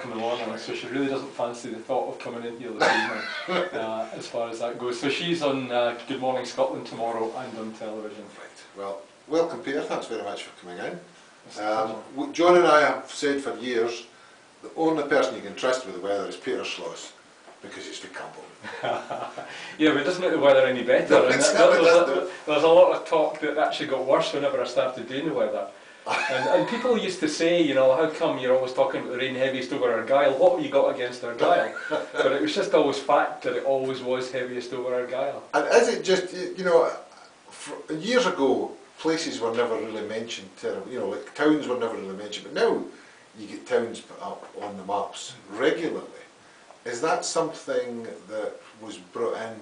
o'clock in the morning, so she really doesn't fancy the thought of coming in here this evening, as far as that goes. So she's on Good Morning Scotland tomorrow and on television. Right, well, welcome Peter, thanks very much for coming in. John and I have said for years, the only person you can trust with the weather is Peter Sloss, because it's the Campbell. Yeah, but it doesn't make the weather any better. No, and there's a lot of talk that actually got worse whenever I started doing the weather. And people used to say, you know, how come you're always talking about the rain heaviest over Argyll? What have you got against Argyll? But it was just always fact that it always was heaviest over Argyll. And is it just, you know, years ago, places were never really mentioned, you know, like towns were never really mentioned, but now you get towns put up on the maps regularly. Is that something that was brought in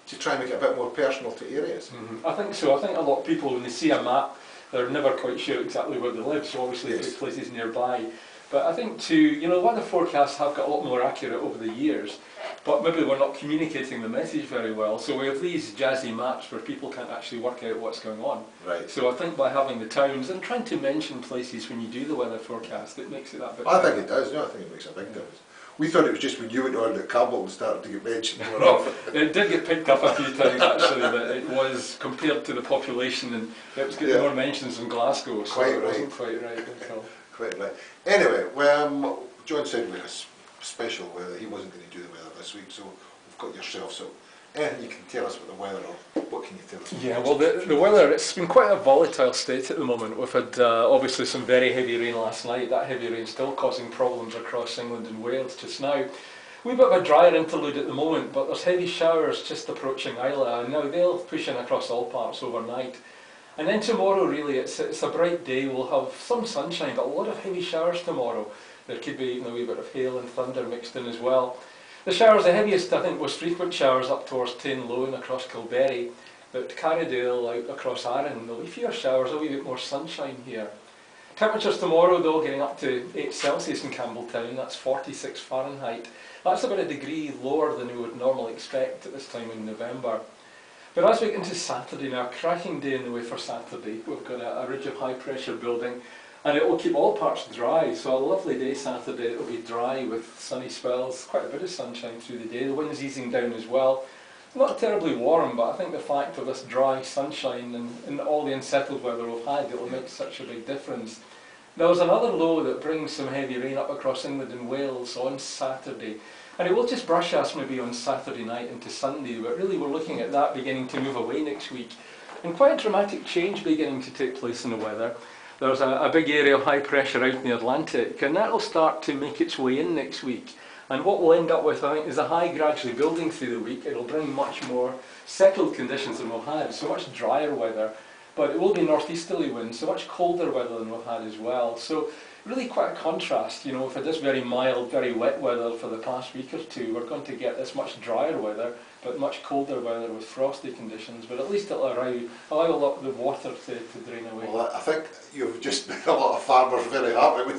to try and make it a bit more personal to areas? I think so. I think a lot of people, when they see a map, they're never quite sure exactly where they live, so obviously yes, places nearby. But I think too, you know, weather forecasts have got a lot more accurate over the years, but maybe we're not communicating the message very well. So we have these jazzy maps where people can't actually work out what's going on. Right. So I think by having the towns and trying to mention places when you do the weather forecast, it makes it that bit I think it does, no, I think it makes a big difference. We thought it was just when you went on that Campbell started to get mentioned more often. It did get picked up a few times actually, but it was, compared to the population, and it was getting more mentions in Glasgow, so it wasn't quite right until. Quite right. Anyway, well, John said we had a special weather. He wasn't going to do the weather this week, so we've got yourself. So anything you can tell us about the weather, or what can you tell us? Yeah, well, the weather, it's been quite a volatile state at the moment. We've had obviously some very heavy rain last night. That heavy rain still causing problems across England and Wales just now. We've got a drier interlude at the moment, but there's heavy showers just approaching Islay, and now they'll push in across all parts overnight. And then tomorrow, really, it's a bright day. We'll have some sunshine, but a lot of heavy showers tomorrow. There could be even a wee bit of hail and thunder mixed in as well. The showers, the heaviest, I think, was frequent showers up towards Tainloan across Kilberry, but Carradale out across Arran. There'll be fewer showers, a wee bit more sunshine here. Temperatures tomorrow, though, getting up to 8 Celsius in Campbelltown. That's 46 Fahrenheit. That's about a degree lower than we would normally expect at this time in November. But as we get into Saturday now, a cracking day in the way for Saturday. We've got a ridge of high pressure building, and it will keep all parts dry. So a lovely day Saturday. It will be dry with sunny spells, quite a bit of sunshine through the day. The wind's easing down as well. Not terribly warm, but I think the fact of this dry sunshine and all the unsettled weather we've had, it will make such a big difference. There's another low that brings some heavy rain up across England and Wales on Saturday. And it will just brush us maybe on Saturday night into Sunday, but really we're looking at that beginning to move away next week. And quite a dramatic change beginning to take place in the weather. There's a big area of high pressure out in the Atlantic, and that will start to make its way in next week. And what we'll end up with, I think, is a high gradually building through the week. It'll bring much more settled conditions than we've had, so much drier weather. But it will be northeasterly winds, so much colder weather than we've had as well. So really quite a contrast, you know, for this very mild, very wet weather for the past week or two, we're going to get this much drier weather, but much colder weather with frosty conditions, but at least it'll allow a lot of the water to drain away. Well, I think you've just made a lot of farmers very happy with